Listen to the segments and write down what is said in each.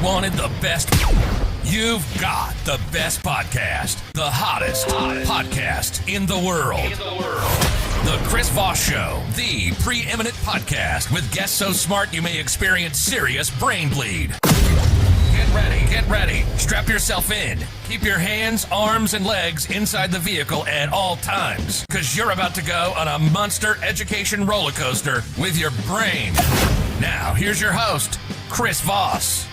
wanted the best? You've got the best podcast, the hottest podcast in the world. The Chris Voss Show, the preeminent podcast with guests so smart you may experience serious brain bleed. Get ready. Strap yourself in. Keep your hands, arms, and legs inside the vehicle at all times, because you're about to go on a monster education roller coaster with your brain. Now, here's your host, Chris Voss.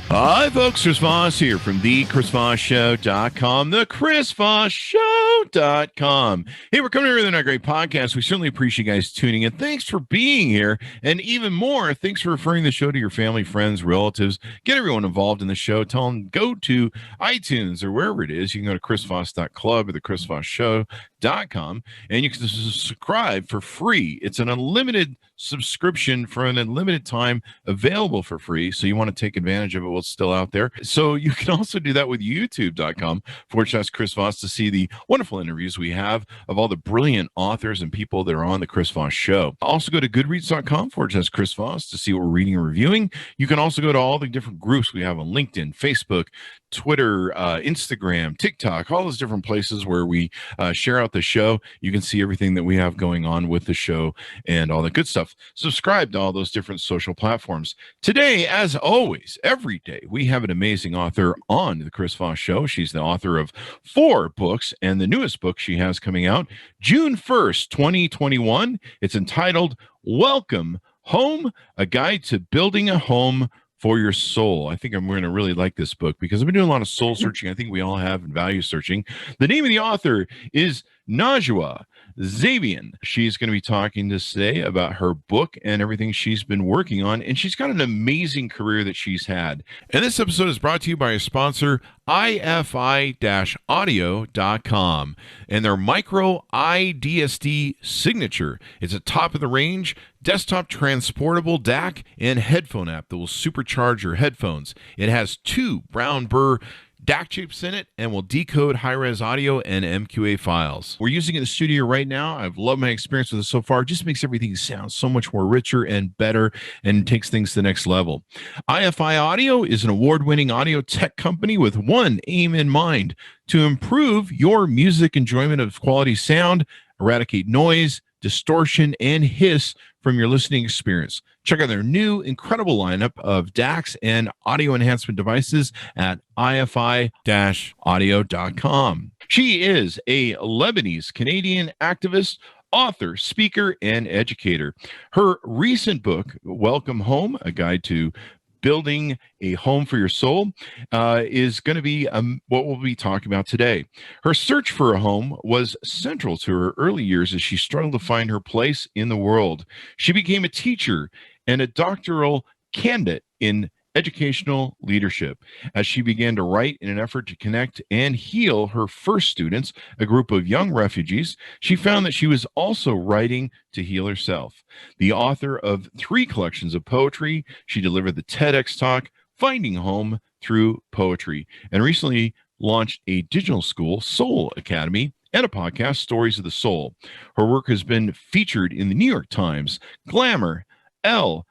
Hi, folks. Chris Voss here from thechrisvossshow.com, thechrisvossshow.com. Hey, we're coming here with another great podcast. We certainly appreciate you guys tuning in. Thanks for being here. And even more, thanks for referring the show to your family, friends, relatives. Get everyone involved in the show. Tell them, go to iTunes or wherever it is. You can go to chrisvoss.club or thechrisvossshow.com, and you can subscribe for free. It's an unlimited subscription for an unlimited time, available for free. So you want to take advantage of it while it's still out there. So you can also do that with youtube.com/Chris Voss to see the wonderful interviews we have of all the brilliant authors and people that are on the Chris Voss Show. Also go to goodreads.com/Chris Voss to see what we're reading and reviewing. You can also go to all the different groups we have on LinkedIn, Facebook, Twitter, Instagram, TikTok, all those different places where we share out the show. You can see everything that we have going on with the show and all that good stuff. Subscribe to all those different social platforms. Today, as always, every day, we have an amazing author on the Chris Voss Show. She's the author of 4 books, and the newest book she has coming out June 1st, 2021. It's entitled Welcome Home, A Guide to Building a Home for Your Soul. I think I'm going to really like this book because I've been doing a lot of soul searching. I think we all have, and value searching. The name of the author is Najwa Zebian. She's going to be talking to us today about her book and everything she's been working on, and she's got an amazing career that she's had. And this episode is brought to you by a sponsor, ifi-audio.com, and their micro iDSD signature. It's a top-of-the-range desktop transportable DAC and headphone app that will supercharge your headphones. It has 2 brown burr DAC chips in it and will decode high-res audio and MQA files. We're using it in the studio right now. I've loved my experience with it so far. It just makes everything sound so much more richer and better and takes things to the next level. iFi Audio is an award-winning audio tech company with one aim in mind: to improve your music enjoyment of quality sound, eradicate noise, distortion, and hiss from your listening experience. Check out their new incredible lineup of DACs and audio enhancement devices at ifi-audio.com. She is a Lebanese-Canadian activist, author, speaker, and educator. Her recent book, Welcome Home, A Guide to Building a Home for Your Soul, is going to be what we'll be talking about today. Her search for a home was central to her early years as she struggled to find her place in the world. She became a teacher and a doctoral candidate in educational leadership as she began to write in an effort to connect and heal her first students, a group of young refugees. She found that she was also writing to heal herself. The author of 3 collections of poetry, she delivered the TEDx talk, Finding Home Through Poetry, and recently launched a digital school, Soul Academy, and a podcast, Stories of the Soul. Her work has been featured in the New York Times, Glamour, Elle,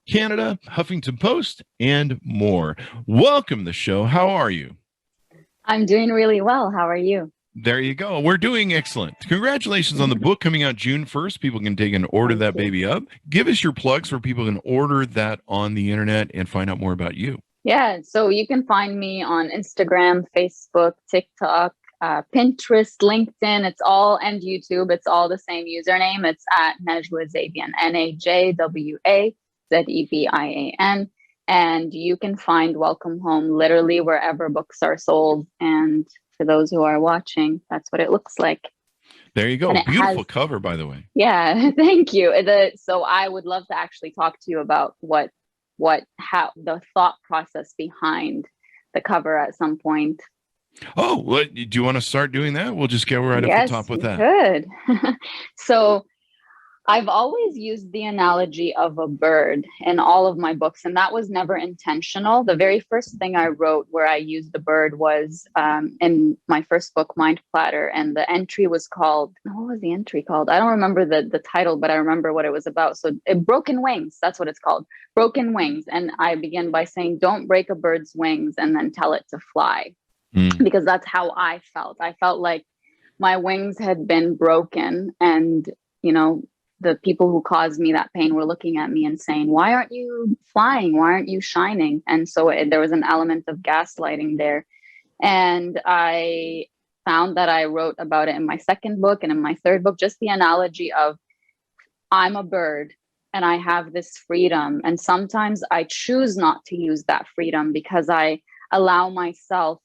Canada, Huffington Post, and more. Welcome to the show. How are you? I'm doing really well. How are you? There you go. We're doing excellent. Congratulations on the book coming out June 1st. People can take and order that baby up. Give us your plugs where people can order that on the internet and find out more about you. Yeah, so you can find me on Instagram, Facebook, TikTok, Pinterest, LinkedIn. It's all, and YouTube. It's all the same username. It's at Najwa Zebian, NAJWAZEBIAN. And you can find Welcome Home literally wherever books are sold. And for those who are watching, that's what it looks like. There you go. Beautiful cover, by the way. Yeah, thank you. So I would love to actually talk to you about how the thought process behind the cover at some point. Oh, well, do you want to start doing that? We'll just get right up the top with that. Good. So I've always used the analogy of a bird in all of my books, and that was never intentional. The very first thing I wrote where I used the bird was in my first book, Mind Platter, and the entry was called, what was the entry called? I don't remember the title, but I remember what it was about. So Broken Wings, that's what it's called, Broken Wings. And I begin by saying, don't break a bird's wings and then tell it to fly, because that's how I felt. I felt like my wings had been broken, and, you know, the people who caused me that pain were looking at me and saying, why aren't you flying? Why aren't you shining? And so there was an element of gaslighting there. And I found that I wrote about it in my second book and in my third book, just the analogy of I'm a bird and I have this freedom. And sometimes I choose not to use that freedom because I allow myself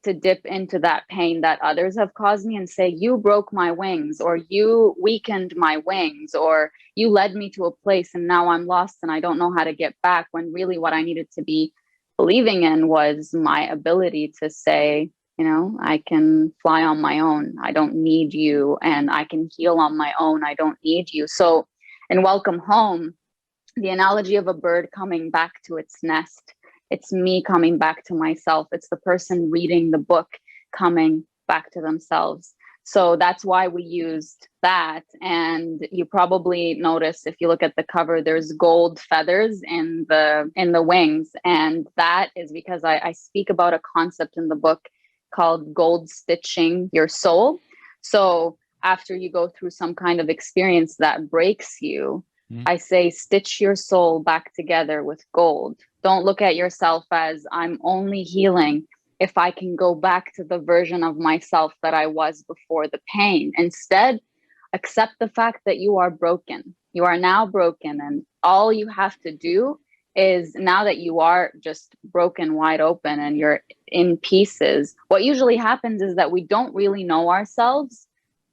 to dip into that pain that others have caused me and say, you broke my wings, or you weakened my wings, or you led me to a place and now I'm lost and I don't know how to get back, when really what I needed to be believing in was my ability to say, you know, I can fly on my own. I don't need you, and I can heal on my own. I don't need you. So in Welcome Home, the analogy of a bird coming back to its nest, it's me coming back to myself. It's the person reading the book coming back to themselves. So that's why we used that. And you probably notice, if you look at the cover, there's gold feathers in the wings. And that is because I speak about a concept in the book called gold stitching your soul. So after you go through some kind of experience that breaks you, I say, stitch your soul back together with gold. Don't look at yourself as, I'm only healing if I can go back to the version of myself that I was before the pain. Instead, accept the fact that you are broken. You are now broken. And all you have to do is, now that you are just broken wide open and you're in pieces, what usually happens is that we don't really know ourselves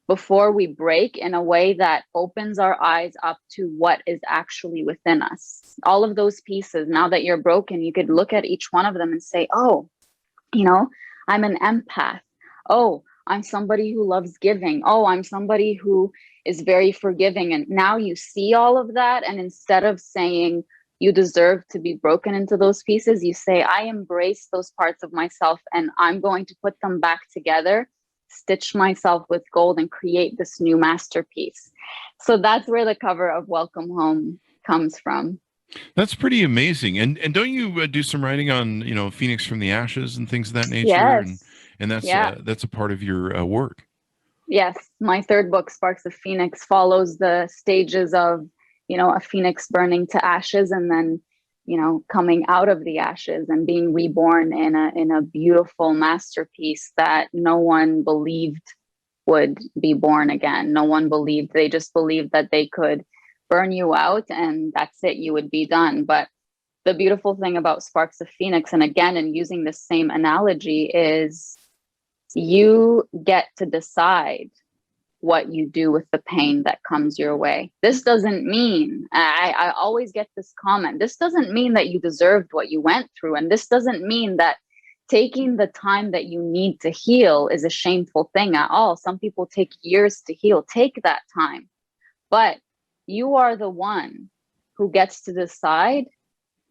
before we break in a way that opens our eyes up to what is actually within us. All of those pieces, now that you're broken, you could look at each one of them and say, oh, you know, I'm an empath. Oh, I'm somebody who loves giving. Oh, I'm somebody who is very forgiving. And now you see all of that. And instead of saying you deserve to be broken into those pieces, you say, I embrace those parts of myself and I'm going to put them back together, stitch myself with gold, and create this new masterpiece. So that's where the cover of Welcome Home comes from. That's pretty amazing. And don't you do some writing on, you know, Phoenix from the ashes and things of that nature? Yes. And that's a part of your work. Yes. My third book, Sparks of Phoenix, follows the stages of, you know, a phoenix burning to ashes and then, you know, coming out of the ashes and being reborn in a beautiful masterpiece that no one believed would be born again. No one believed. They just believed that they could burn you out and that's it, you would be done. But the beautiful thing about Sparks of Phoenix, and again, in using the same analogy, is you get to decide what you do with the pain that comes your way. This doesn't mean, I always get this comment, this doesn't mean that you deserved what you went through. And this doesn't mean that taking the time that you need to heal is a shameful thing at all. Some people take years to heal. Take that time. But you are the one who gets to decide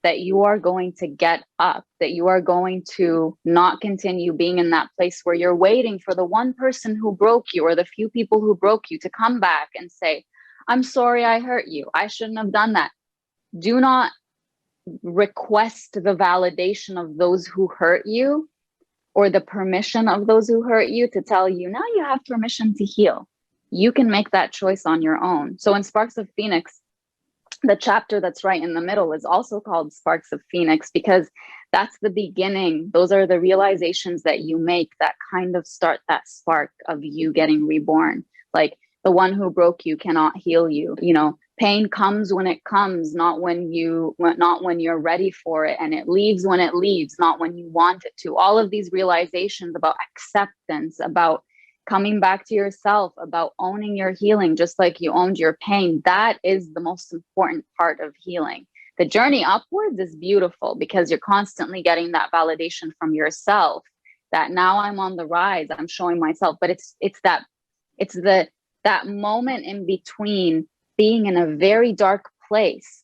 that you are going to get up, that you are going to not continue being in that place where you're waiting for the one person who broke you or the few people who broke you to come back and say, I'm sorry I hurt you. I shouldn't have done that. Do not request the validation of those who hurt you or the permission of those who hurt you to tell you, now you have permission to heal. You can make that choice on your own. So in Sparks of Phoenix, the chapter that's right in the middle is also called Sparks of Phoenix because that's the beginning. Those are the realizations that you make that kind of start that spark of you getting reborn. Like the one who broke you cannot heal you. You know, pain comes when it comes, not when you're ready for it. And it leaves when it leaves, not when you want it to. All of these realizations about acceptance, about coming back to yourself, about owning your healing, just like you owned your pain. That is the most important part of healing. The journey upwards is beautiful because you're constantly getting that validation from yourself that now I'm on the rise, I'm showing myself. But it's that moment in between being in a very dark place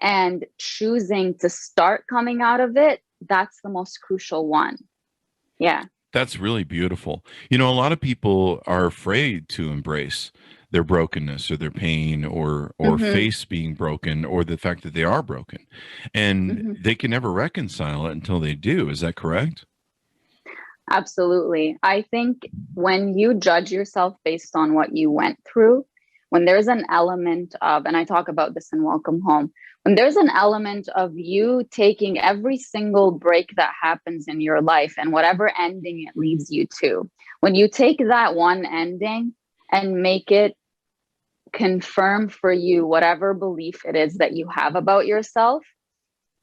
and choosing to start coming out of it, that's the most crucial one. Yeah. That's really beautiful. You know, a lot of people are afraid to embrace their brokenness or their pain or face being broken or the fact that they are broken. And they can never reconcile it until they do. Is that correct? Absolutely. I think when you judge yourself based on what you went through, when there's an element of, and I talk about this in Welcome Home, when there's an element of you taking every single break that happens in your life and whatever ending it leads you to, when you take that one ending and make it confirm for you whatever belief it is that you have about yourself,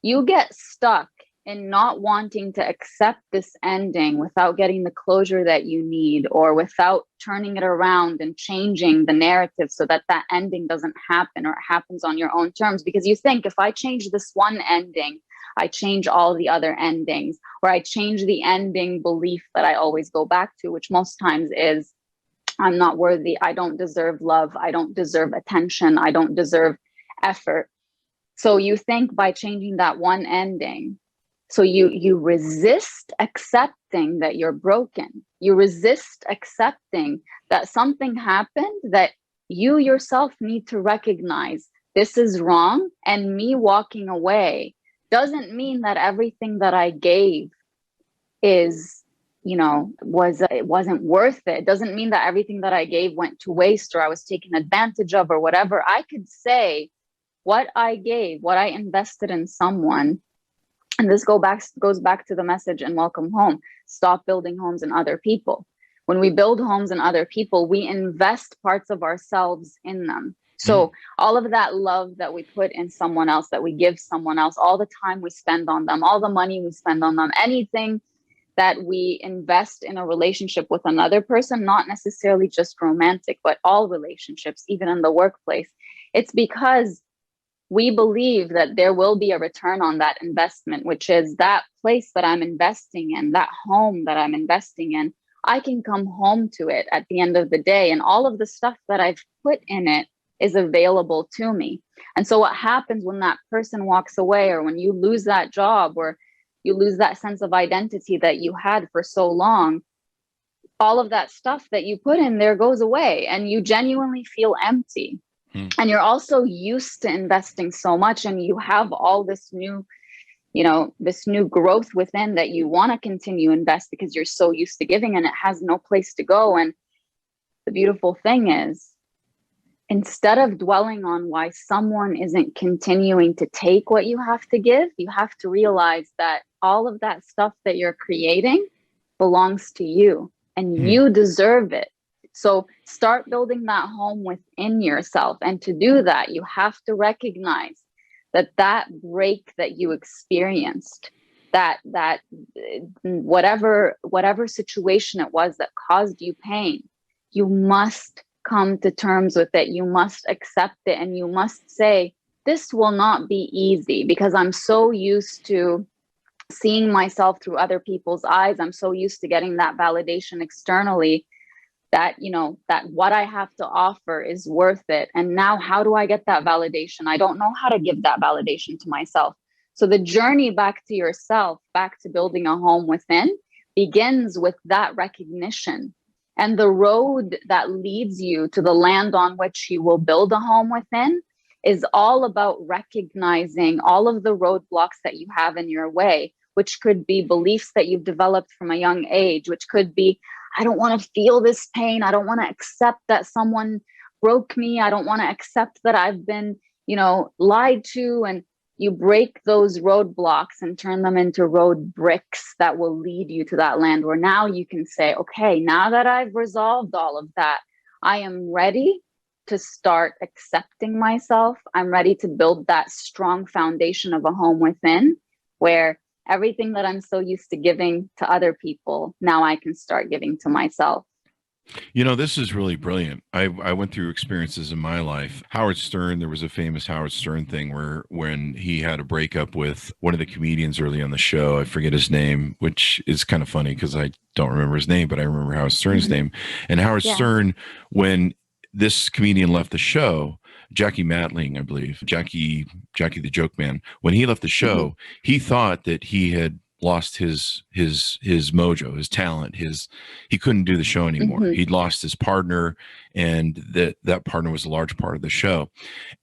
you get stuck in not wanting to accept this ending without getting the closure that you need, or without turning it around and changing the narrative so that that ending doesn't happen, or it happens on your own terms. Because you think, if I change this one ending, I change all the other endings, or I change the ending belief that I always go back to, which most times is, I'm not worthy, I don't deserve love, I don't deserve attention, I don't deserve effort. So you think by changing that one ending, so you resist accepting that you're broken. You resist accepting that something happened that you yourself need to recognize this is wrong. And me walking away doesn't mean that everything that I gave is, it wasn't worth it. It doesn't mean that everything that I gave went to waste or I was taken advantage of or whatever. I could say what I gave, what I invested in someone. And this goes back to the message in Welcome Home. Stop building homes in other people. When we build homes in other people, we invest parts of ourselves in them. So all of that love that we put in someone else, that we give someone else, all the time we spend on them, all the money we spend on them, anything that we invest in a relationship with another person, not necessarily just romantic, but all relationships, even in the workplace, it's because we believe that there will be a return on that investment, which is that place that I'm investing in, that home that I'm investing in. I can come home to it at the end of the day, and all of the stuff that I've put in it is available to me. And so what happens when that person walks away, or when you lose that job, or you lose that sense of identity that you had for so long, all of that stuff that you put in there goes away and you genuinely feel empty. And you're also used to investing so much, and you have all this new, this new growth within that you want to continue invest because you're so used to giving, and it has no place to go. And the beautiful thing is, instead of dwelling on why someone isn't continuing to take what you have to give, you have to realize that all of that stuff that you're creating belongs to you, and you deserve it. So start building that home within yourself. And to do that, you have to recognize that break that you experienced, that whatever situation it was that caused you pain, you must come to terms with it. You must accept it. And you must say, this will not be easy, because I'm so used to seeing myself through other people's eyes. I'm so used to getting that validation externally, that, that what I have to offer is worth it. And now how do I get that validation? I don't know how to give that validation to myself. So the journey back to yourself, back to building a home within, begins with that recognition. And the road that leads you to the land on which you will build a home within is all about recognizing all of the roadblocks that you have in your way, which could be beliefs that you've developed from a young age, which could be, I don't want to feel this pain. I don't want to accept that someone broke me. I don't want to accept that I've been, lied to. And you break those roadblocks and turn them into road bricks that will lead you to that land where now you can say, okay, now that I've resolved all of that, I am ready to start accepting myself. I'm ready to build that strong foundation of a home within, where everything that I'm so used to giving to other people, now I can start giving to myself. This is really brilliant. I went through experiences in my life. Howard Stern, there was a famous Howard Stern thing where when he had a breakup with one of the comedians early on the show, I forget his name, which is kind of funny because I don't remember his name, but I remember Howard Stern's name. And Howard Stern, when this comedian left the show, Jackie Matling, I believe, Jackie the Joke Man. When he left the show, he thought that he had lost his mojo, his talent, he couldn't do the show anymore. He'd lost his partner, and that partner was a large part of the show.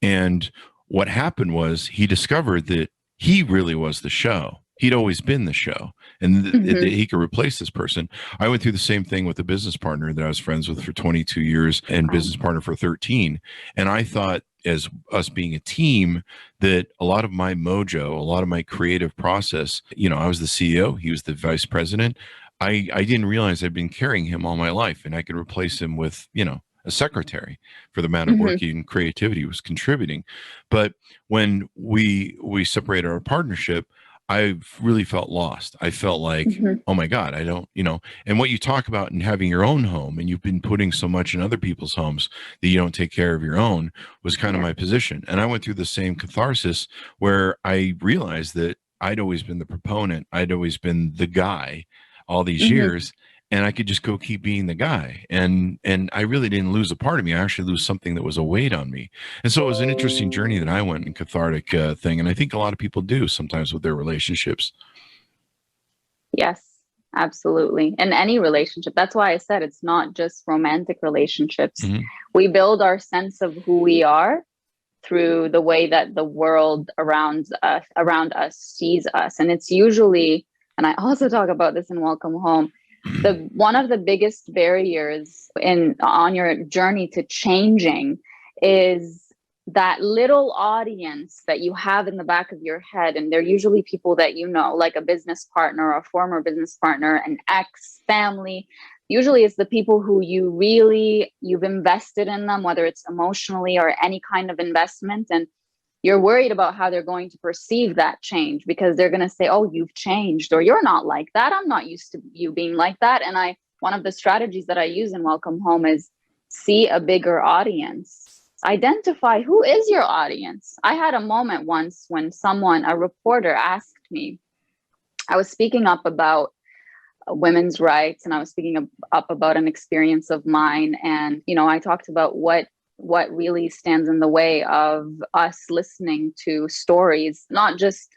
And what happened was he discovered that he really was the show. He'd always been the show, and he could replace this person. I went through the same thing with a business partner that I was friends with for 22 years and business partner for 13. And I thought, as us being a team, that a lot of my mojo, a lot of my creative process, I was the CEO, he was the vice president. I didn't realize I'd been carrying him all my life, and I could replace him with, a secretary for the amount of work and creativity he was contributing. But when we separated our partnership, I really felt lost. I felt like, oh my God, I don't, and what you talk about in having your own home, and you've been putting so much in other people's homes that you don't take care of your own, was kind of my position. And I went through the same catharsis where I realized that I'd always been the proponent. I'd always been the guy all these years. And I could just go keep being the guy. And I really didn't lose a part of me. I actually lose something that was a weight on me. And so it was an interesting journey that I went, and cathartic thing. And I think a lot of people do sometimes with their relationships. Yes, absolutely. In any relationship. That's why I said it's not just romantic relationships. We build our sense of who we are through the way that the world around us sees us. And it's usually, and I also talk about this in Welcome Home, one of the biggest barriers on your journey to changing is that little audience that you have in the back of your head. And they're usually people that like a business partner, a former business partner, an ex, family. Usually it's the people who you've invested in them, whether it's emotionally or any kind of investment. And you're worried about how they're going to perceive that change, because they're going to say, oh, you've changed, or you're not like that. I'm not used to you being like that. And one of the strategies that I use in Welcome Home is see a bigger audience. Identify who is your audience. I had a moment once when a reporter asked me, I was speaking up about women's rights, and I was speaking up about an experience of mine. And, I talked about what really stands in the way of us listening to stories, not just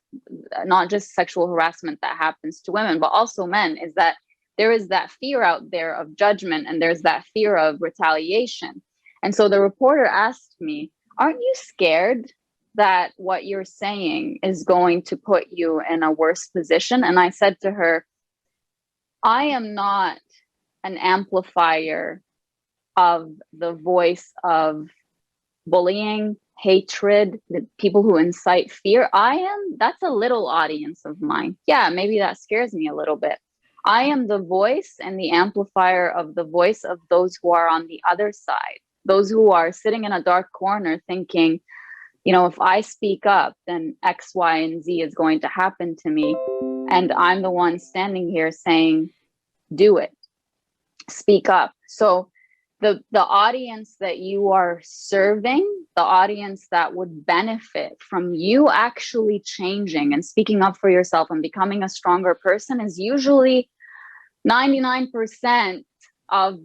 sexual harassment that happens to women, but also men, is that there is that fear out there of judgment, and there's that fear of retaliation. And so the reporter asked me, aren't you scared that what you're saying is going to put you in a worse position? And I said to her, I am not an amplifier of the voice of bullying, hatred, the people who incite fear. That's a little audience of mine. Yeah, maybe that scares me a little bit. I am the voice and the amplifier of the voice of those who are on the other side, those who are sitting in a dark corner thinking, if I speak up, then X, Y, and Z is going to happen to me. And I'm the one standing here saying, do it, speak up. So the audience that you are serving, the audience that would benefit from you actually changing and speaking up for yourself and becoming a stronger person, is usually 99% of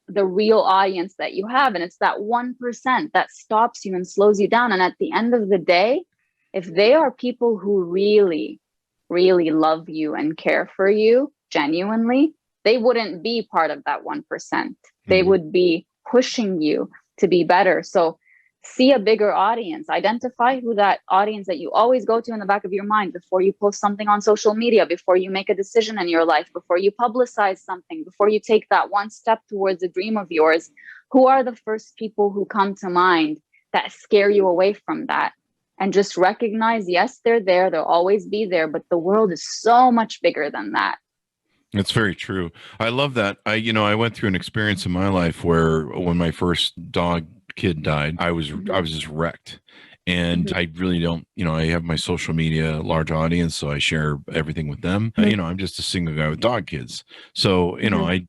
the real audience that you have. And it's that 1% that stops you and slows you down. And at the end of the day, if they are people who really, really love you and care for you genuinely, they wouldn't be part of that 1%. They would be pushing you to be better. So see a bigger audience. Identify who that audience that you always go to in the back of your mind before you post something on social media, before you make a decision in your life, before you publicize something, before you take that one step towards a dream of yours. Who are the first people who come to mind that scare you away from that? And just recognize, yes, they're there. They'll always be there. But the world is so much bigger than that. It's very true. I love that. I went through an experience in my life where when my first kid died, I was just wrecked. And I really don't, I have my social media large audience, so I share everything with them. I'm just a single guy with dog kids. So, I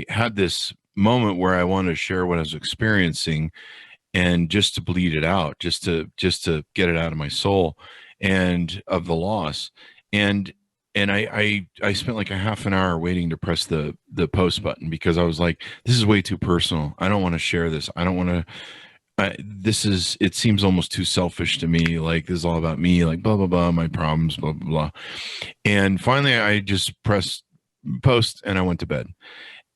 had this moment where I wanted to share what I was experiencing, and just to bleed it out, just to get it out of my soul and of the loss. And I spent like a half an hour waiting to press the post button, because I was like, this is way too personal. I don't want to share this. I don't want to it seems almost too selfish to me. Like, this is all about me, like, blah, blah, blah, my problems, blah, blah, blah. And finally, I just pressed post and I went to bed.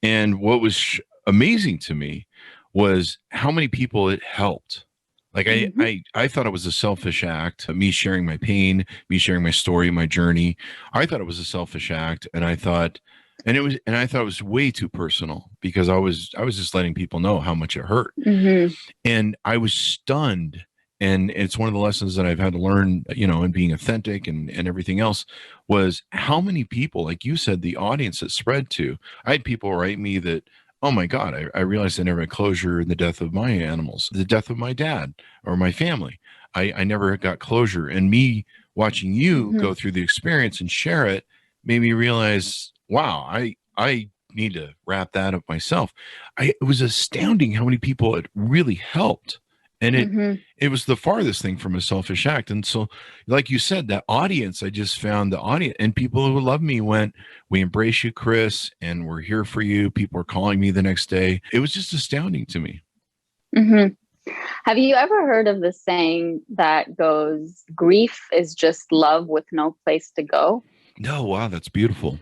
And what was amazing to me was how many people it helped. Like, I thought it was a selfish act, me sharing my pain, me sharing my story, my journey. I thought it was a selfish act. And I thought it was way too personal, because I was just letting people know how much it hurt. And I was stunned. And it's one of the lessons that I've had to learn, in being authentic and everything else, was how many people, like you said, the audience it spread to. I had people write me that, oh my God, I realized I never had closure in the death of my animals, the death of my dad or my family. I never got closure. And me watching you go through the experience and share it made me realize, wow, I need to wrap that up myself. It was astounding how many people it really helped. And it was the farthest thing from a selfish act. And so, like you said, that audience, I just found the audience, and people who love me went, we embrace you, Chris, and we're here for you. People are calling me the next day. It was just astounding to me. Have you ever heard of the saying that goes, grief is just love with no place to go? No, wow, that's beautiful.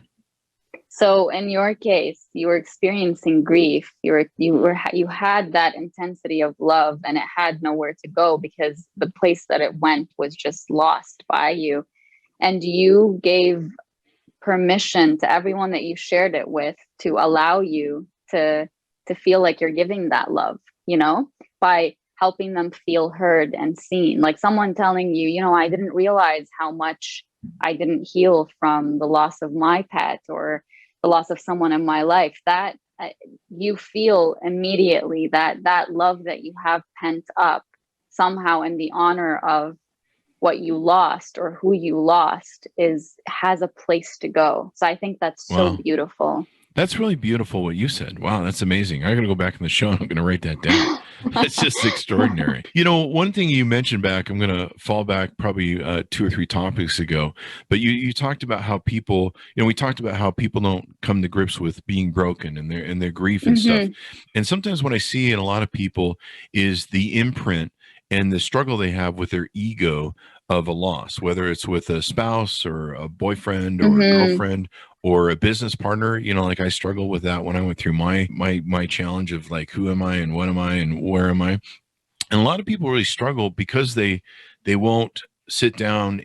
So in your case, you were experiencing grief. You had that intensity of love, and it had nowhere to go because the place that it went was just lost by you. And you gave permission to everyone that you shared it with to allow you to feel like you're giving that love, by helping them feel heard and seen. Like someone telling you, I didn't realize how much I didn't heal from the loss of my pet or the loss of someone in my life. That you feel immediately that love that you have pent up somehow in the honor of what you lost or who you lost has a place to go. So I think that's so beautiful. That's really beautiful what you said. Wow, that's amazing. I'm going to go back in the show and I'm going to write that down. That's just extraordinary. One thing you mentioned back, I'm going to fall back probably 2 or 3 topics ago, but you talked about how people, we talked about how people don't come to grips with being broken and their grief and stuff. And sometimes what I see in a lot of people is the imprint and the struggle they have with their ego of a loss, whether it's with a spouse or a boyfriend or a girlfriend or a business partner. Like I struggle with that when I went through my challenge of like, who am I and what am I and where am I? And a lot of people really struggle because they won't sit down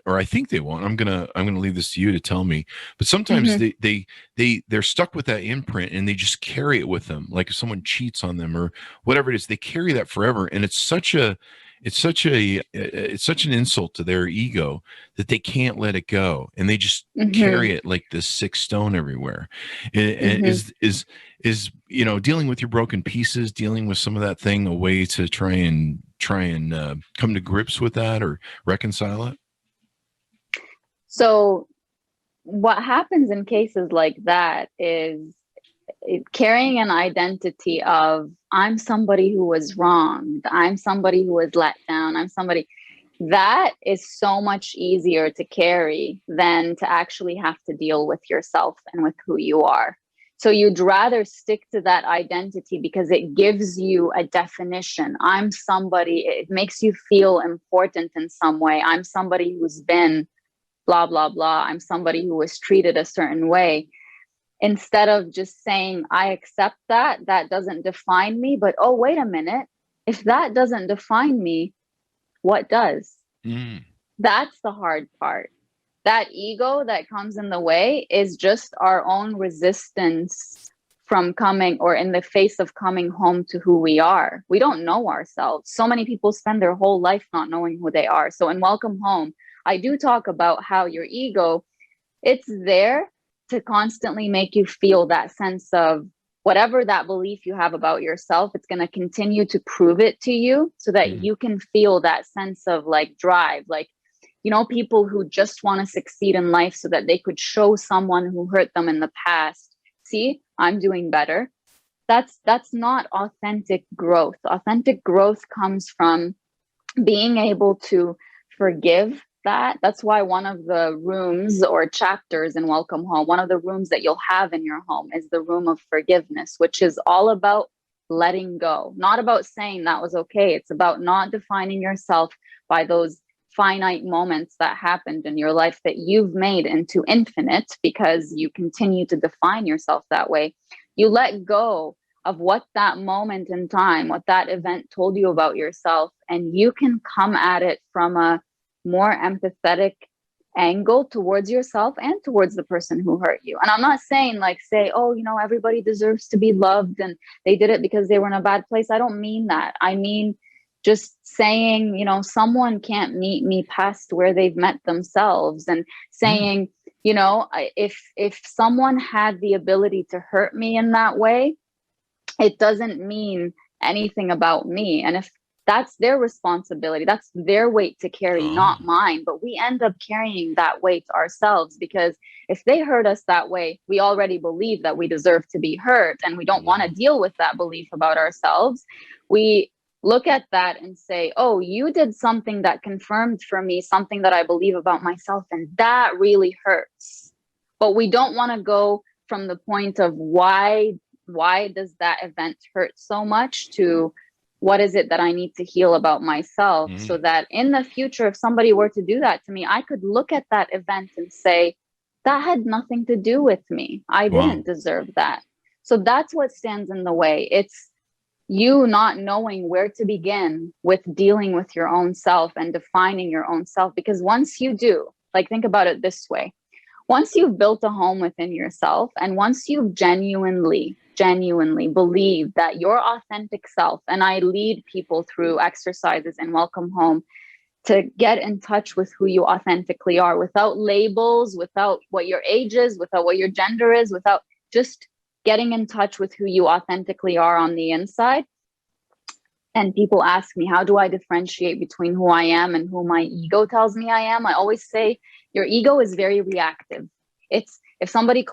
or I think they won't. I'm gonna leave this to you to tell me. But sometimes they're stuck with that imprint and they just carry it with them. Like if someone cheats on them or whatever it is, they carry that forever. And it's such an insult to their ego that they can't let it go, and they just carry it like this sick stone everywhere. And is dealing with your broken pieces, dealing with some of that thing, a way to try and come to grips with that or reconcile it? So what happens in cases like that is carrying an identity of, I'm somebody who was wronged, I'm somebody who was let down, that is so much easier to carry than to actually have to deal with yourself and with who you are. So you'd rather stick to that identity because it gives you a definition. I'm somebody, it makes you feel important in some way. I'm somebody who's been blah, blah, blah. I'm somebody who was treated a certain way. Instead of just saying, I accept that doesn't define me, but oh, wait a minute. If that doesn't define me, what does? That's the hard part. That ego that comes in the way is just our own resistance from coming, or in the face of coming home to who we are. We don't know ourselves. So many people spend their whole life not knowing who they are. So in Welcome Home, I do talk about how your ego, it's there to constantly make you feel that sense of whatever that belief you have about yourself. It's going to continue to prove it to you so that you can feel that sense of like drive, like, people who just want to succeed in life so that they could show someone who hurt them in the past, see, I'm doing better. That's not authentic growth. Authentic growth comes from being able to forgive that. That's why one of the rooms or chapters in Welcome Home, one of the rooms that you'll have in your home is the room of forgiveness, which is all about letting go, not about saying that was okay. It's about not defining yourself by those finite moments that happened in your life that you've made into infinite because you continue to define yourself that way. You let go of what that moment in time, what that event told you about yourself, and you can come at it from a more empathetic angle towards yourself and towards the person who hurt you. And I'm not saying like, say, oh, you know, everybody deserves to be loved and they did it because they were in a bad place. I don't mean that. I mean, just saying, you know, someone can't meet me past where they've met themselves, and saying, you know, if someone had the ability to hurt me in that way, it doesn't mean anything about me. And if that's their responsibility, that's their weight to carry, not mine. But we end up carrying that weight ourselves, because if they hurt us that way, we already believe that we deserve to be hurt, and we don't want to deal with that belief about ourselves. We look at that and say, oh, you did something that confirmed for me something that I believe about myself, and that really hurts. But we don't want to go from the point of why does that event hurt so much to what is it that I need to heal about myself, so that in the future, if somebody were to do that to me, I could look at that event and say, that had nothing to do with me. I didn't deserve that. So that's what stands in the way. It's you not knowing where to begin with dealing with your own self and defining your own self. Because once you do, like, think about it this way. Once you've built a home within yourself, and once you've genuinely believe that your authentic self, and I lead people through exercises in Welcome Home to get in touch with who you authentically are, without labels, without what your age is, without what your gender is, without just getting in touch with who you authentically are on the inside. And people ask me, how do I differentiate between who I am and who my ego tells me I am? I always say your ego is very reactive. It's if somebody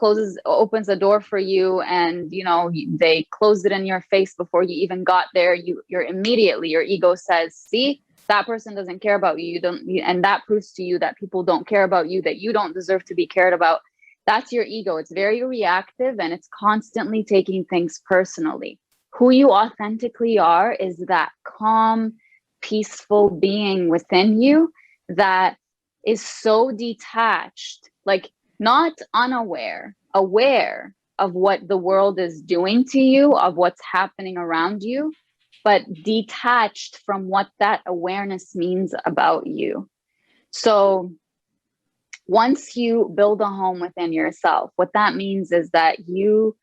opens a door for you and, you know, they closed it in your face before you even got there, your ego says, see, that person doesn't care about you. And that proves to you that people don't care about you, that you don't deserve to be cared about. That's your ego. It's very reactive, and it's constantly taking things personally. Who you authentically are is that calm, peaceful being within you that is so detached, like not unaware, aware of what the world is doing to you, of what's happening around you, but detached from what that awareness means about you. So once you build a home within yourself, what that means is that you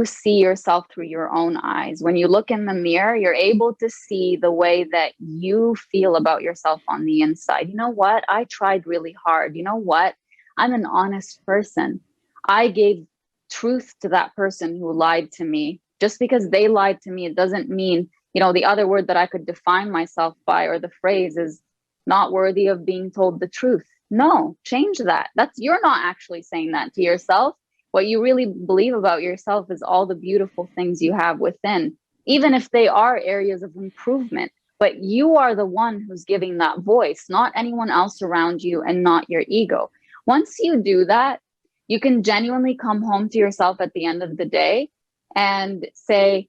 see yourself through your own eyes. When you look in the mirror, you're able to see the way that you feel about yourself on the inside. You know what? I tried really hard. You know what? I'm an honest person. I gave truth to that person who lied to me. Just because they lied to me, it doesn't mean, you know, the other word that I could define myself by, or the phrase, is not worthy of being told the truth. No, change that. You're not actually saying that to yourself. What you really believe about yourself is all the beautiful things you have within, even if they are areas of improvement. But you are the one who's giving that voice, not anyone else around you, and not your ego. Once you do that, you can genuinely come home to yourself at the end of the day and say,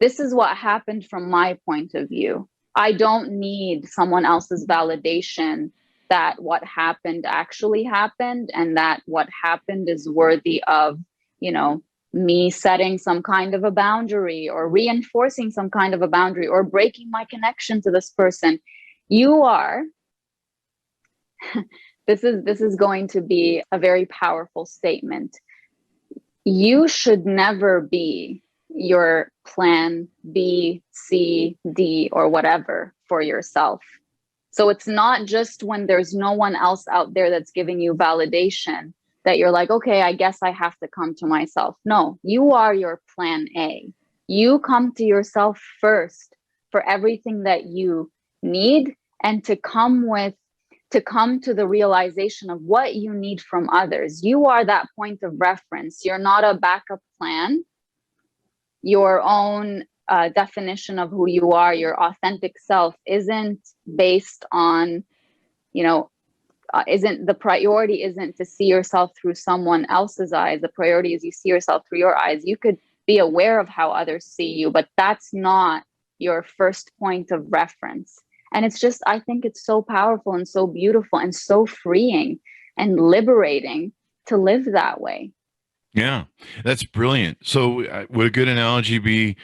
this is what happened from my point of view. I don't need someone else's validation that what happened actually happened, and that what happened is worthy of, you know, me setting some kind of a boundary, or reinforcing some kind of a boundary, or breaking my connection to this person. You are, this is going to be a very powerful statement. You should never be your plan B, C, D, or whatever for yourself. So it's not just when there's no one else out there that's giving you validation that you're like, okay, I guess I have to come to myself. No, you are your plan A. You come to yourself first for everything that you need, and to come to the realization of what you need from others. You are that point of reference. You're not a backup plan. Your own definition of who you are, your authentic self, isn't based on, you know, the priority isn't to see yourself through someone else's eyes. The priority is you see yourself through your eyes. You could be aware of how others see you, but that's not your first point of reference. And it's just, I think it's so powerful and so beautiful and so freeing and liberating to live that way. Yeah, that's brilliant. So would a good analogy be,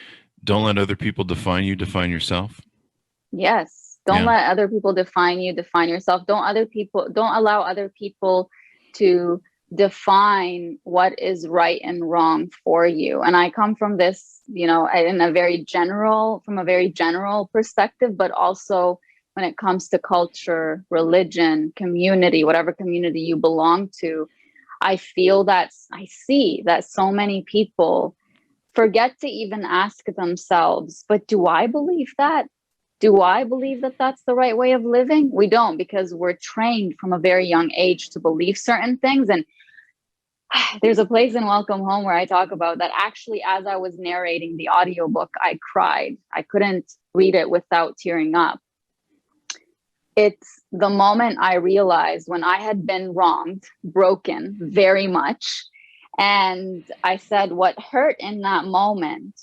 don't let other people define you, define yourself? Yes. Don't let other people define you, define yourself. Don't allow other people to define what is right and wrong for you. And I come from this, from a very general perspective, but also when it comes to culture, religion, community, whatever community you belong to, I see that so many people forget to even ask themselves, but do I believe that? Do I believe that that's the right way of living? We don't, because we're trained from a very young age to believe certain things. And there's a place in Welcome Home where I talk about that. Actually, as I was narrating the audiobook, I cried. I couldn't read it without tearing up. It's the moment I realized when I had been wronged, broken very much. And I said, what hurt in that moment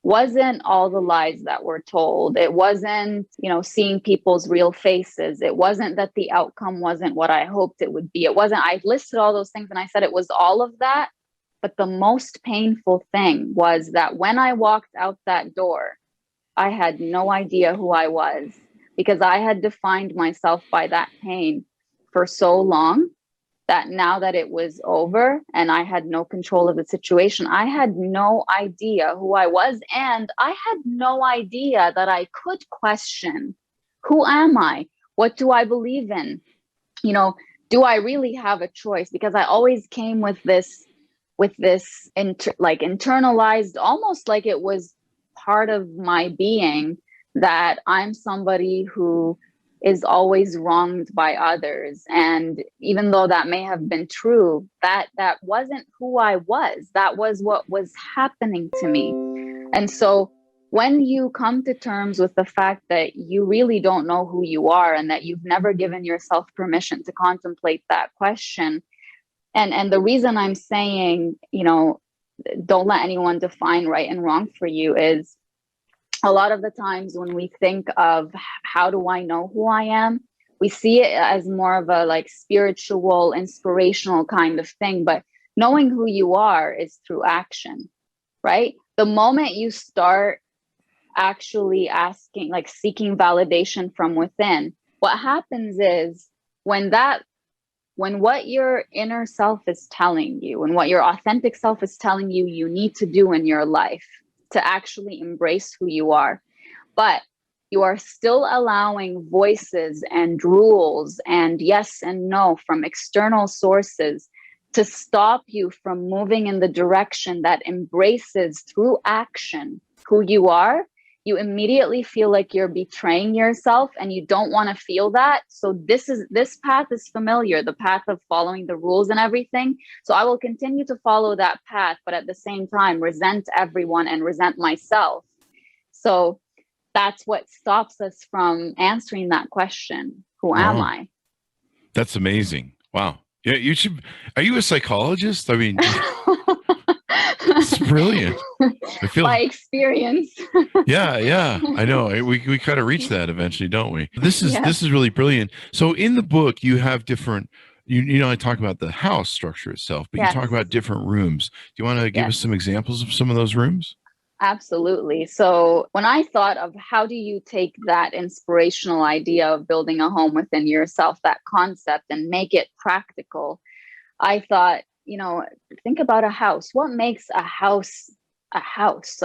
wasn't all the lies that were told. It wasn't, seeing people's real faces. It wasn't that the outcome wasn't what I hoped it would be. I listed all those things and I said it was all of that. But the most painful thing was that when I walked out that door, I had no idea who I was, because I had defined myself by that pain for so long that now that it was over and I had no control of the situation, I had no idea who I was. And I had no idea that I could question, who am I? What do I believe in? Do I really have a choice? Because I always came with this internalized, almost like it was part of my being, that I'm somebody who is always wronged by others. And even though that may have been true, that wasn't who I was. That was what was happening to me. And so when you come to terms with the fact that you really don't know who you are and that you've never given yourself permission to contemplate that question, and the reason I'm saying, don't let anyone define right and wrong for you, is a lot of the times when we think of how do I know who I am, we see it as more of a spiritual, inspirational kind of thing. But knowing who you are is through action, right? The moment you start actually asking, seeking validation from within, what happens is when what your inner self is telling you and what your authentic self is telling you you need to do in your life to actually embrace who you are, but you are still allowing voices and rules and yes and no from external sources to stop you from moving in the direction that embraces through action who you are, you immediately feel like you're betraying yourself, and you don't want to feel that. So this path is familiar, the path of following the rules and everything. So I will continue to follow that path, but at the same time, resent everyone and resent myself. So that's what stops us from answering that question. Who am I? That's amazing. Wow. Yeah, you should. Are you a psychologist? I mean, it's brilliant. I feel by experience. Yeah. I know. We kind of reach that eventually, don't we? This is really brilliant. So in the book, you have different. I talk about the house structure itself, but you talk about different rooms. Do you want to give us some examples of some of those rooms? Absolutely. So when I thought of how do you take that inspirational idea of building a home within yourself, that concept, and make it practical, I thought, think about a house. What makes a house a house?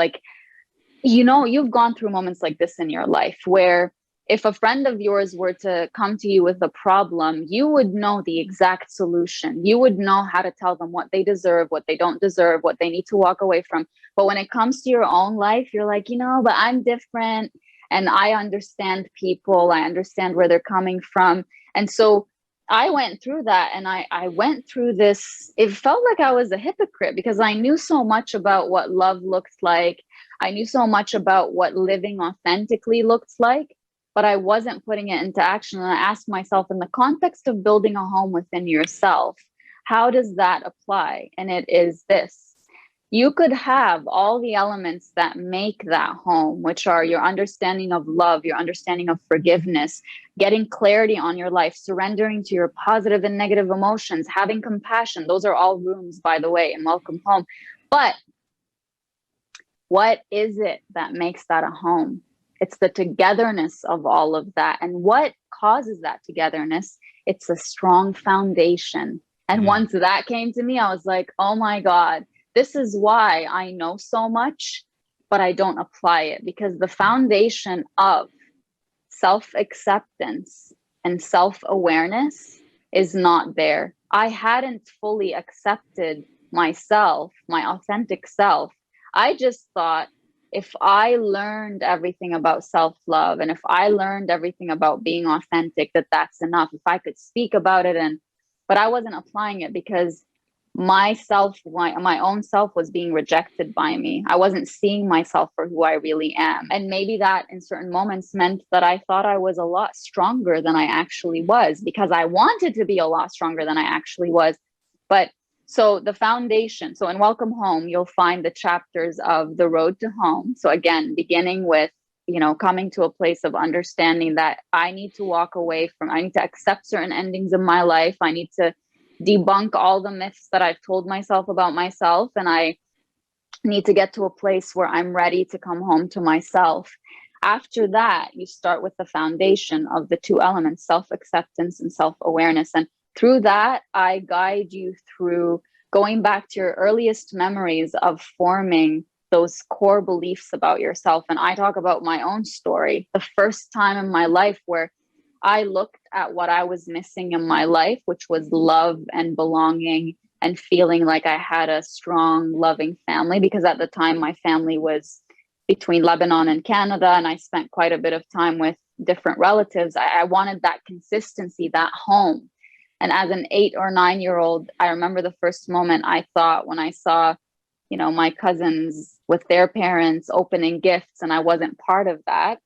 You've gone through moments like this in your life where if a friend of yours were to come to you with a problem, you would know the exact solution. You would know how to tell them what they deserve, what they don't deserve, what they need to walk away from. But when it comes to your own life, you're like, but I'm different and I understand people. I understand where they're coming from. And so I went through that, and I went through this. It felt like I was a hypocrite because I knew so much about what love looked like. I knew so much about what living authentically looked like, but I wasn't putting it into action. And I asked myself, in the context of building a home within yourself, how does that apply? And it is this: you could have all the elements that make that home, which are your understanding of love, your understanding of forgiveness, getting clarity on your life, surrendering to your positive and negative emotions, having compassion. Those are all rooms, by the way, and welcome home. But what is it that makes that a home? It's the togetherness of all of that. And what causes that togetherness? It's a strong foundation. And once that came to me, I was like, oh my God, this is why I know so much, but I don't apply it, because the foundation of self-acceptance and self-awareness is not there. I hadn't fully accepted myself, my authentic self. I just thought, if I learned everything about self-love and if I learned everything about being authentic, that's enough. If I could speak about it, but I wasn't applying it, because myself, my own self was being rejected by me. I wasn't seeing myself for who I really am. And maybe that in certain moments meant that I thought I was a lot stronger than I actually was, because I wanted to be a lot stronger than I actually was. But so the foundation, so in Welcome Home, you'll find the chapters of the road to home. So again, beginning with, coming to a place of understanding that I need to I need to accept certain endings in my life. I need to debunk all the myths that I've told myself about myself. And I need to get to a place where I'm ready to come home to myself. After that, you start with the foundation of the two elements, self-acceptance and self-awareness. And through that, I guide you through going back to your earliest memories of forming those core beliefs about yourself. And I talk about my own story, the first time in my life where I looked at what I was missing in my life, which was love and belonging and feeling like I had a strong, loving family, because at the time my family was between Lebanon and Canada, and I spent quite a bit of time with different relatives. I wanted that consistency, that home. And as an 8 or 9-year-old, I remember the first moment I thought when I saw, my cousins with their parents opening gifts, and I wasn't part of that.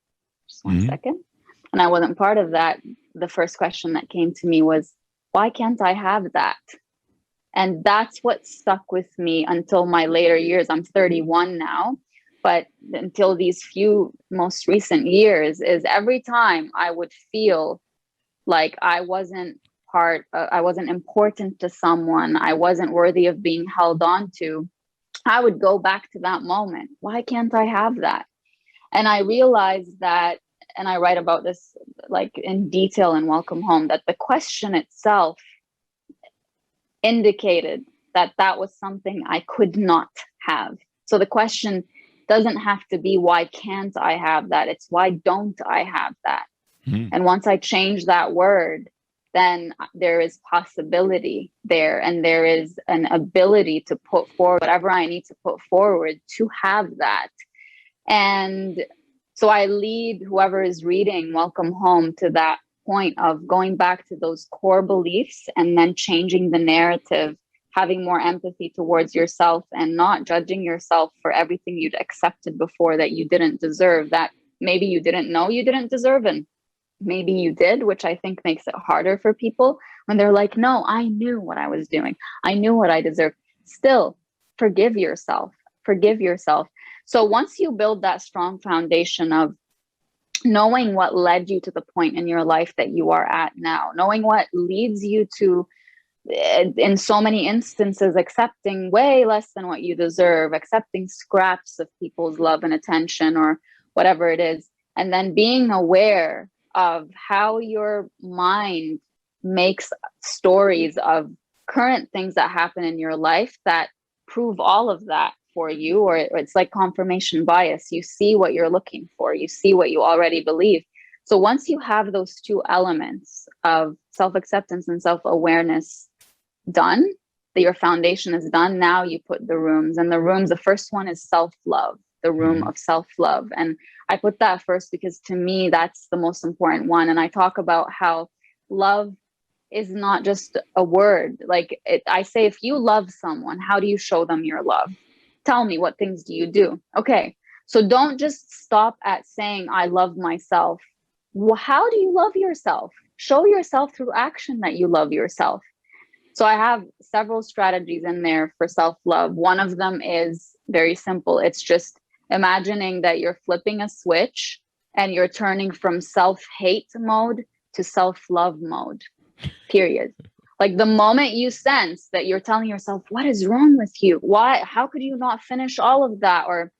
Just one second. And I wasn't part of that. The first question that came to me was, why can't I have that? And that's what stuck with me until my later years. I'm 31 now, but until these few most recent years, is every time I would feel like I wasn't important to someone, I wasn't worthy of being held on to, I would go back to that moment. Why can't I have that? And I realized that, and I write about this like in detail in Welcome Home, that the question itself indicated that that was something I could not have. So the question doesn't have to be, why can't I have that? It's, why don't I have that? And once I change that word, then there is possibility there, and there is an ability to put forward whatever I need to put forward to have that. And so I lead whoever is reading Welcome Home to that point of going back to those core beliefs and then changing the narrative, having more empathy towards yourself and not judging yourself for everything you'd accepted before that you didn't deserve, that maybe you didn't know you didn't deserve, and maybe you did, which I think makes it harder for people when they're like, no, I knew what I was doing. I knew what I deserved. Still, forgive yourself. Forgive yourself. So once you build that strong foundation of knowing what led you to the point in your life that you are at now, knowing what leads you to, in so many instances, accepting way less than what you deserve, accepting scraps of people's love and attention or whatever it is, and then being aware of how your mind makes stories of current things that happen in your life that prove all of that for you, or it's like confirmation bias. You see what you're looking for, you see what you already believe. So once you have those two elements of self-acceptance and self-awareness done, that your foundation is done, now you put the rooms. And the rooms, the first one is self-love, the room of self-love. And I put that first because to me, that's the most important one. And I talk about how love is not just a word. Like I say, if you love someone, how do you show them your love? Tell me, what things do you do? Okay, so don't just stop at saying, I love myself. Well, how do you love yourself? Show yourself through action that you love yourself. So I have several strategies in there for self-love. One of them is very simple. It's just imagining that you're flipping a switch and you're turning from self-hate mode to self-love mode, period. Like the moment you sense that you're telling yourself, what is wrong with you? Why? How could you not finish all of that? Or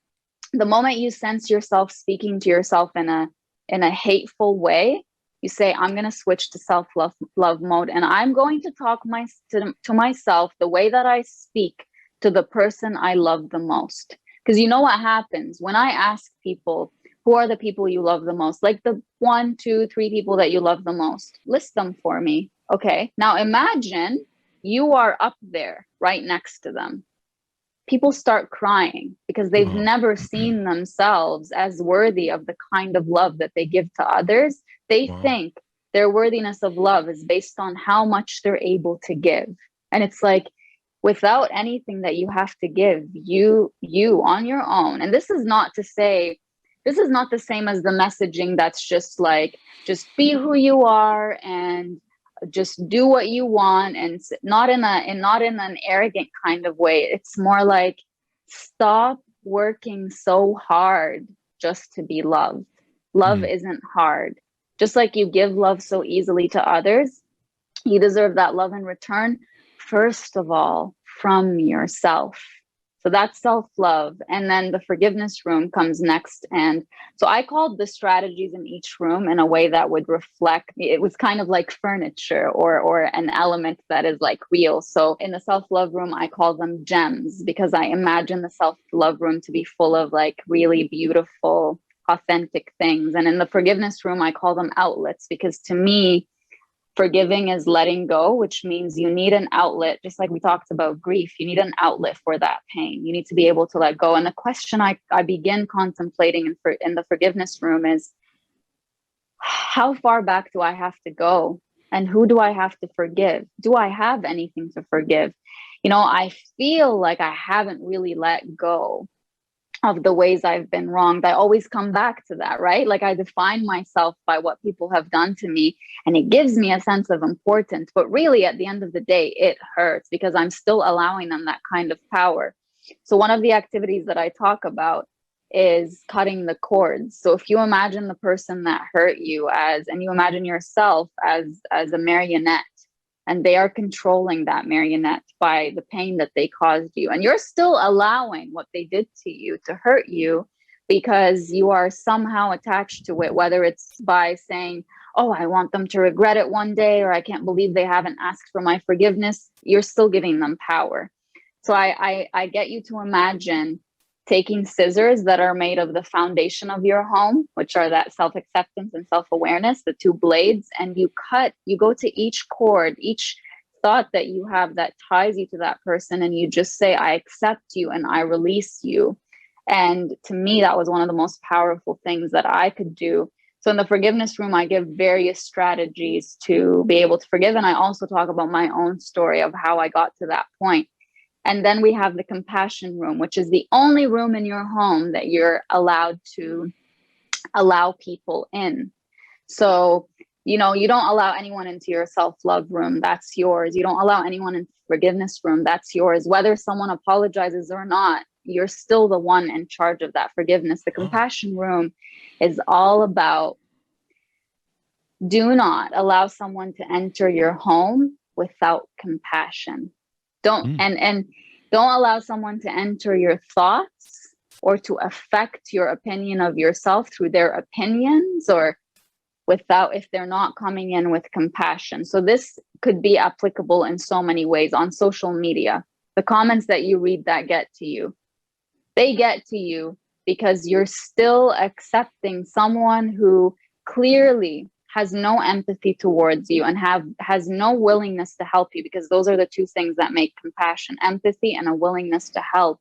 the moment you sense yourself speaking to yourself in a hateful way, you say, I'm going to switch to self-love mode, and I'm going to talk to myself the way that I speak to the person I love the most. Because you know what happens when I ask people, who are the people you love the most? Like the 1, 2, 3 people that you love the most. List them for me. Okay. Now imagine you are up there right next to them. People start crying because they've never seen themselves as worthy of the kind of love that they give to others. They think their worthiness of love is based on how much they're able to give. And it's like, without anything that you have to give, you on your own. And this is not the same as the messaging that's just like, just be who you are and just do what you want, and not in an arrogant kind of way. It's more like, stop working so hard just to be loved. Love isn't hard. Just like you give love so easily to others, you deserve that love in return, first of all, from yourself. So that's self-love. And then the forgiveness room comes next. And so I called the strategies in each room in a way that would reflect, it was kind of like furniture or an element that is like real. So in the self-love room, I call them gems, because I imagine the self-love room to be full of like really beautiful, authentic things. And in the forgiveness room, I call them outlets, because to me, forgiving is letting go, which means you need an outlet. Just like we talked about grief, you need an outlet for that pain. You need to be able to let go. And the question I begin contemplating in the forgiveness room is, how far back do I have to go? And who do I have to forgive? Do I have anything to forgive? You know, I feel like I haven't really let go of the ways I've been wronged. I always come back to that, right? Like I define myself by what people have done to me, and it gives me a sense of importance. But really, at the end of the day, it hurts because I'm still allowing them that kind of power. So one of the activities that I talk about is cutting the cords. So if you imagine the person that hurt you and you imagine yourself as a marionette, and they are controlling that marionette by the pain that they caused you. And you're still allowing what they did to you to hurt you because you are somehow attached to it, whether it's by saying, oh, I want them to regret it one day, or I can't believe they haven't asked for my forgiveness. You're still giving them power. So I get you to imagine taking scissors that are made of the foundation of your home, which are that self-acceptance and self-awareness, the 2 blades, and you go to each cord, each thought that you have that ties you to that person, and you just say, I accept you and I release you. And to me, that was one of the most powerful things that I could do. So in the forgiveness room, I give various strategies to be able to forgive. And I also talk about my own story of how I got to that point. And then we have the compassion room, which is the only room in your home that you're allowed to allow people in. So, you know, you don't allow anyone into your self-love room. That's yours. You don't allow anyone into the forgiveness room. That's yours. Whether someone apologizes or not, you're still the one in charge of that forgiveness. The compassion room is all about, do not allow someone to enter your home without compassion. Don't allow someone to enter your thoughts or to affect your opinion of yourself through their opinions, or if they're not coming in with compassion. So this could be applicable in so many ways. On social media, the comments that you read that get to you, they get to you because you're still accepting someone who clearly has no empathy towards you and has no willingness to help you, because those are the 2 things that make compassion: empathy and a willingness to help.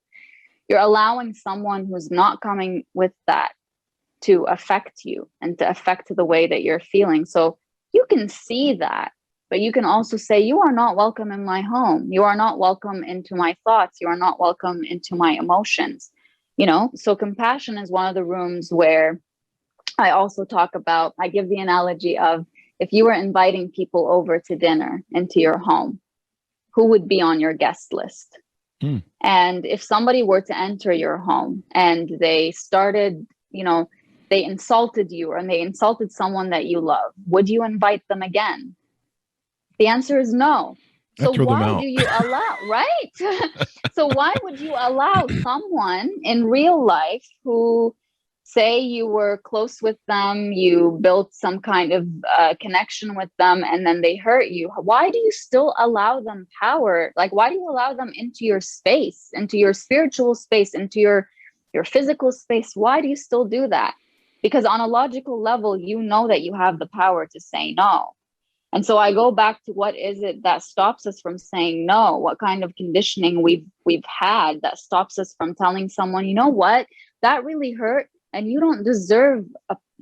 You're allowing someone who's not coming with that to affect you and to affect the way that you're feeling. So you can see that, but you can also say, you are not welcome in my home. You are not welcome into my thoughts. You are not welcome into my emotions. You know, so compassion is one of the rooms where I also talk about, I give the analogy of, if you were inviting people over to dinner into your home, who would be on your guest list. Mm. And if somebody were to enter your home and they started, they insulted you or they insulted someone that you love, would you invite them again? The answer is no. So why do you allow, right? So why would you allow someone in real life who, say you were close with them, you built some kind of connection with them, and then they hurt you? Why do you still allow them power? Like, why do you allow them into your space, into your spiritual space, into your physical space? Why do you still do that? Because on a logical level, you know that you have the power to say no. And so I go back to, what is it that stops us from saying no? What kind of conditioning we've had that stops us from telling someone, you know what, that really hurt, and you don't deserve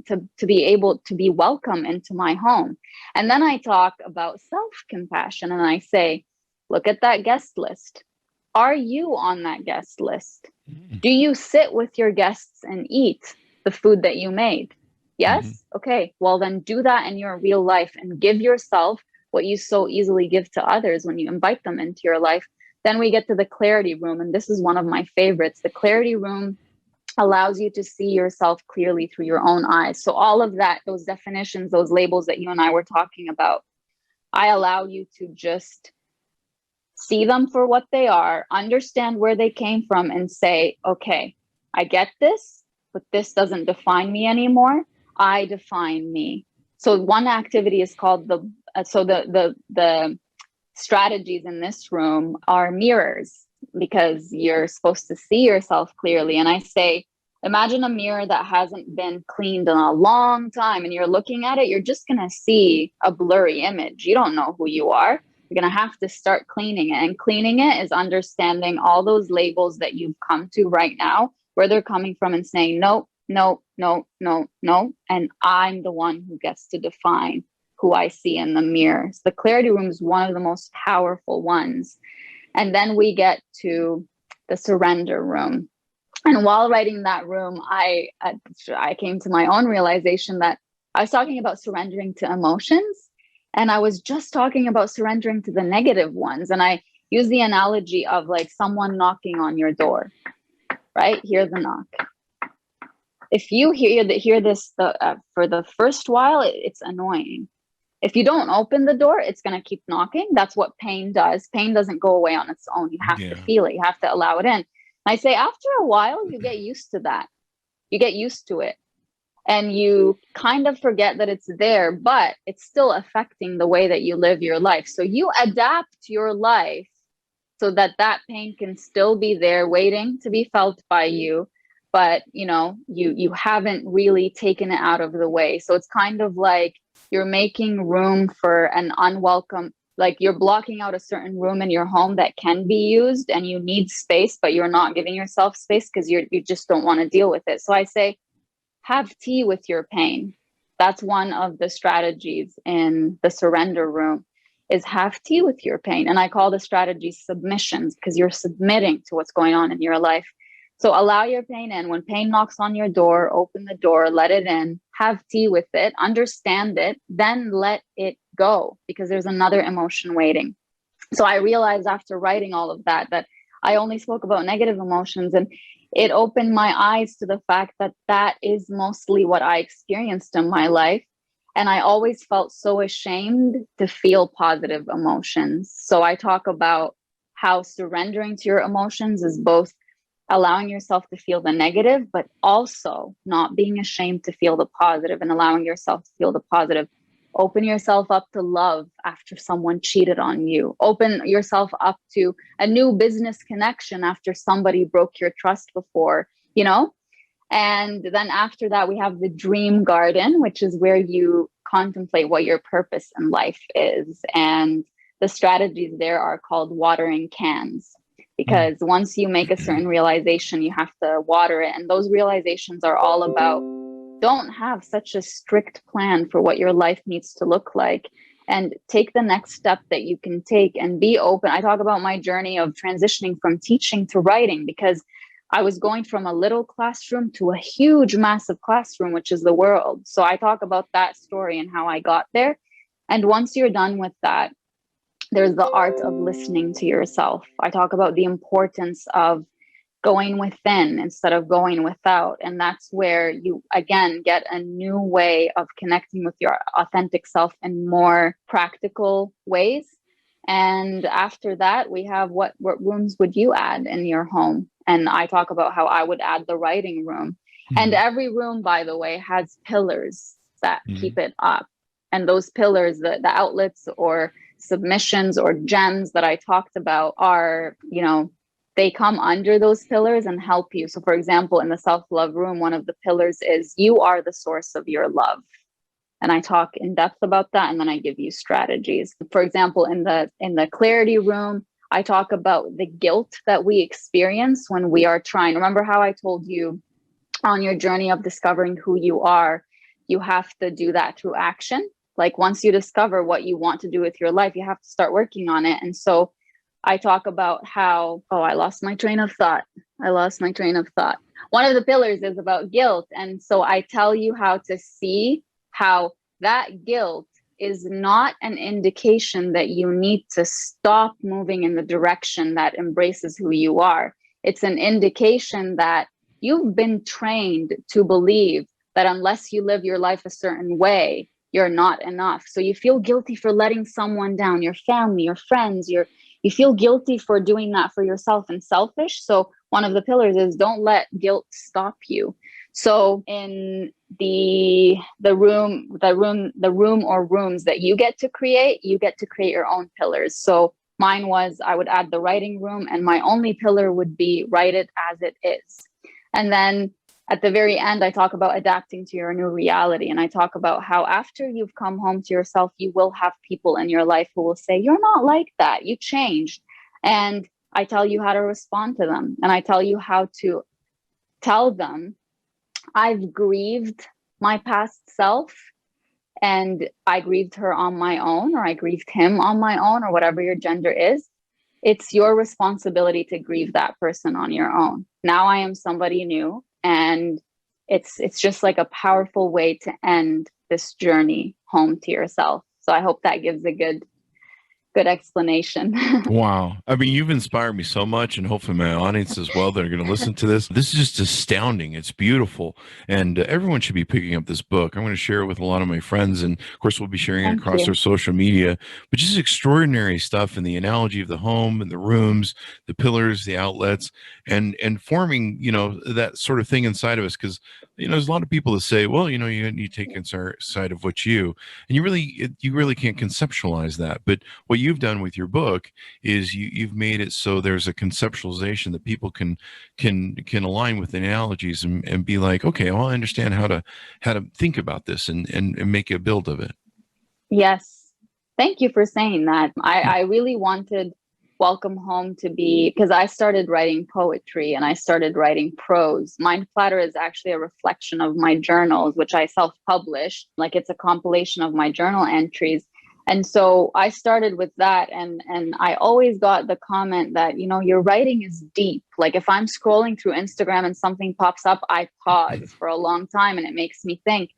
to be able to be welcome into my home. And then I talk about self-compassion, and I say, look at that guest list. Are you on that guest list? Do you sit with your guests and eat the food that you made? Yes? Mm-hmm. Okay, well then do that in your real life and give yourself what you so easily give to others when you invite them into your life. Then we get to the clarity room, and this is one of my favorites. The clarity room allows you to see yourself clearly through your own eyes. So all of that, those definitions, those labels that you and I were talking about, I allow you to just see them for what they are, understand where they came from, and say, okay, I get this, but this doesn't define me anymore. I define me. So one activity is called the strategies in this room are mirrors, because you're supposed to see yourself clearly. And I say, imagine a mirror that hasn't been cleaned in a long time, and you're looking at it, you're just going to see a blurry image. You don't know who you are. You're going to have to start cleaning it. And cleaning it is understanding all those labels that you've come to right now, where they're coming from, and saying, no, no, no, no, no. And I'm the one who gets to define who I see in the mirror. So the clarity room is one of the most powerful ones. And then we get to the surrender room. And while writing that room, I came to my own realization that I was talking about surrendering to emotions, and I was just talking about surrendering to the negative ones. And I use the analogy of like someone knocking on your door, right? Hear the knock. If you hear this for the first while, it's annoying. If you don't open the door, it's going to keep knocking. That's what pain does. Pain doesn't go away on its own. You have to feel it. You have to allow it in. And I say, after a while, you get used to that. You get used to it. And you kind of forget that it's there, but it's still affecting the way that you live your life. So you adapt your life so that that pain can still be there, waiting to be felt by you. But, you haven't really taken it out of the way. So it's kind of like you're making room for an unwelcome, like you're blocking out a certain room in your home that can be used, and you need space, but you're not giving yourself space because you just don't want to deal with it. So I say, have tea with your pain. That's one of the strategies in the surrender room, is have tea with your pain. And I call the strategy submissions, because you're submitting to what's going on in your life. So allow your pain in. When pain knocks on your door, open the door, let it in, have tea with it, understand it, then let it go, because there's another emotion waiting. So I realized after writing all of that I only spoke about negative emotions, and it opened my eyes to the fact that that is mostly what I experienced in my life. And I always felt so ashamed to feel positive emotions. So I talk about how surrendering to your emotions is both allowing yourself to feel the negative, but also not being ashamed to feel the positive, and allowing yourself to feel the positive. Open yourself up to love after someone cheated on you. Open yourself up to a new business connection after somebody broke your trust before, And then after that, we have the dream garden, which is where you contemplate what your purpose in life is. And the strategies there are called watering cans. Because once you make a certain realization, you have to water it. And those realizations are all about, don't have such a strict plan for what your life needs to look like, and take the next step that you can take and be open. I talk about my journey of transitioning from teaching to writing, because I was going from a little classroom to a huge, massive classroom, which is the world. So I talk about that story and how I got there. And once you're done with that, there's the art of listening to yourself. I talk about the importance of going within instead of going without. And that's where you, again, get a new way of connecting with your authentic self in more practical ways. And after that, we have what rooms would you add in your home? And I talk about how I would add the writing room. Mm-hmm. And every room, by the way, has pillars that keep it up. And those pillars, the outlets or submissions or gems that I talked about are, they come under those pillars and help you. So for example, in the self-love room, one of the pillars is you are the source of your love. And I talk in depth about that. And then I give you strategies. For example, in the clarity room, I talk about the guilt that we experience when we are trying. Remember how I told you on your journey of discovering who you are, you have to do that through action. Like once you discover what you want to do with your life, you have to start working on it. And so I talk about how, I lost my train of thought. One of the pillars is about guilt. And so I tell you how to see how that guilt is not an indication that you need to stop moving in the direction that embraces who you are. It's an indication that you've been trained to believe that unless you live your life a certain way, you're not enough. So you feel guilty for letting someone down, your family, your friends, you feel guilty for doing that for yourself and selfish. So one of the pillars is don't let guilt stop you. So in the room or rooms that you get to create your own pillars. So mine was, I would add the writing room, and my only pillar would be write it as it is. And then at the very end, I talk about adapting to your new reality. And I talk about how after you've come home to yourself, you will have people in your life who will say, you're not like that, you changed. And I tell you how to respond to them. And I tell you how to tell them, I've grieved my past self, and I grieved her on my own, or I grieved him on my own, or whatever your gender is. It's your responsibility to grieve that person on your own. Now I am somebody new. And it's just like a powerful way to end this journey home to yourself. So I hope that gives a good explanation. Wow. I mean, you've inspired me so much, and hopefully my audience as well that are going to listen to this. This is just astounding. It's beautiful. And everyone should be picking up this book. I'm going to share it with a lot of my friends. And of course, we'll be sharing it across our social media, but just extraordinary stuff in the analogy of the home and the rooms, the pillars, the outlets, and forming, that sort of thing inside of us. Because, there's a lot of people that say, well, you take inside of what and you really can't conceptualize that. But what you've done with your book is you've made it so there's a conceptualization that people can align with the analogies and be like, okay, well, I understand how to think about this and make a build of it. Yes. Thank you for saying that. I really wanted Welcome Home to be, because I started writing poetry and I started writing prose. Mind Platter is actually a reflection of my journals, which I self-published. Like it's a compilation of my journal entries. And so I started with that, and I always got the comment that, your writing is deep. Like if I'm scrolling through Instagram and something pops up, I pause for a long time and it makes me think.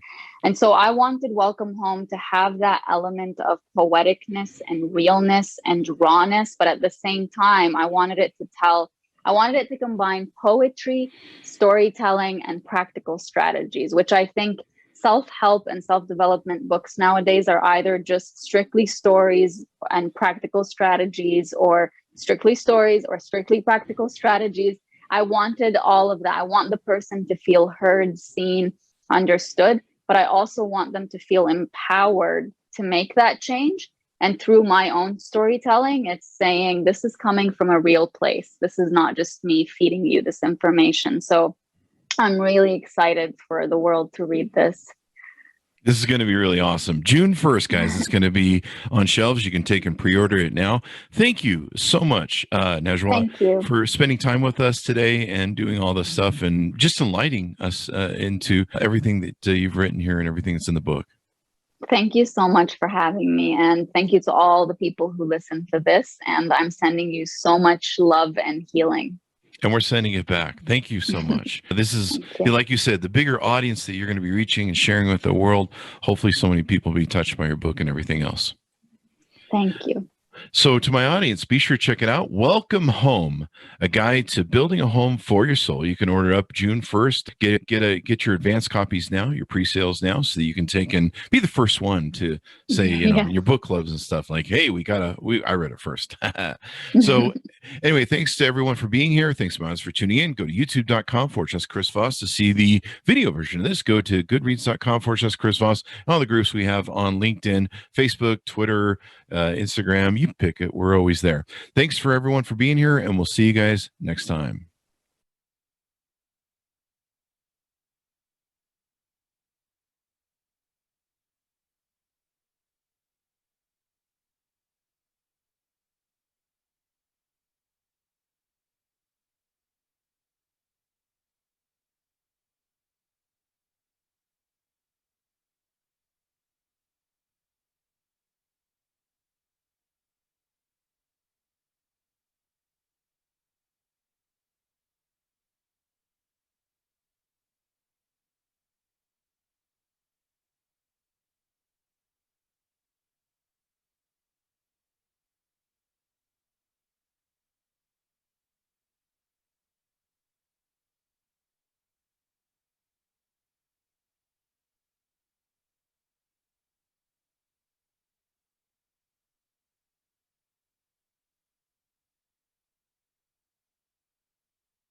And so I wanted Welcome Home to have that element of poeticness and realness and rawness, but at the same time, I wanted it to combine poetry, storytelling, and practical strategies, which I think self-help and self-development books nowadays are either just strictly stories and practical strategies, or strictly stories or strictly practical strategies. I wanted all of that. I want the person to feel heard, seen, understood, but I also want them to feel empowered to make that change. And through my own storytelling, it's saying, this is coming from a real place. This is not just me feeding you this information. So I'm really excited for the world to read this. This is going to be really awesome. June 1st, guys, it's going to be on shelves. You can take and pre-order it now. Thank you so much, Najwa, for spending time with us today and doing all this stuff and just enlightening us into everything that you've written here and everything that's in the book. Thank you so much for having me. And thank you to all the people who listen to this. And I'm sending you so much love and healing. And we're sending it back. Thank you so much. This is, like you said, the bigger audience that you're going to be reaching and sharing with the world. Hopefully so many people will be touched by your book and everything else. Thank you. So to my audience, be sure to check it out. Welcome Home, a guide to building a home for your soul. You can order up June 1st. Get your advance copies now, your pre-sales now, so that you can take and be the first one to say, in your book clubs and stuff like, hey, I read it first. So anyway, thanks to everyone for being here. Thanks, Miles, for tuning in. Go to youtube.com/Chris Voss to see the video version of this. Go to goodreads.com/Chris Voss. All the groups we have on LinkedIn, Facebook, Twitter, Instagram. You pick it. We're always there. Thanks for everyone for being here, and we'll see you guys next time.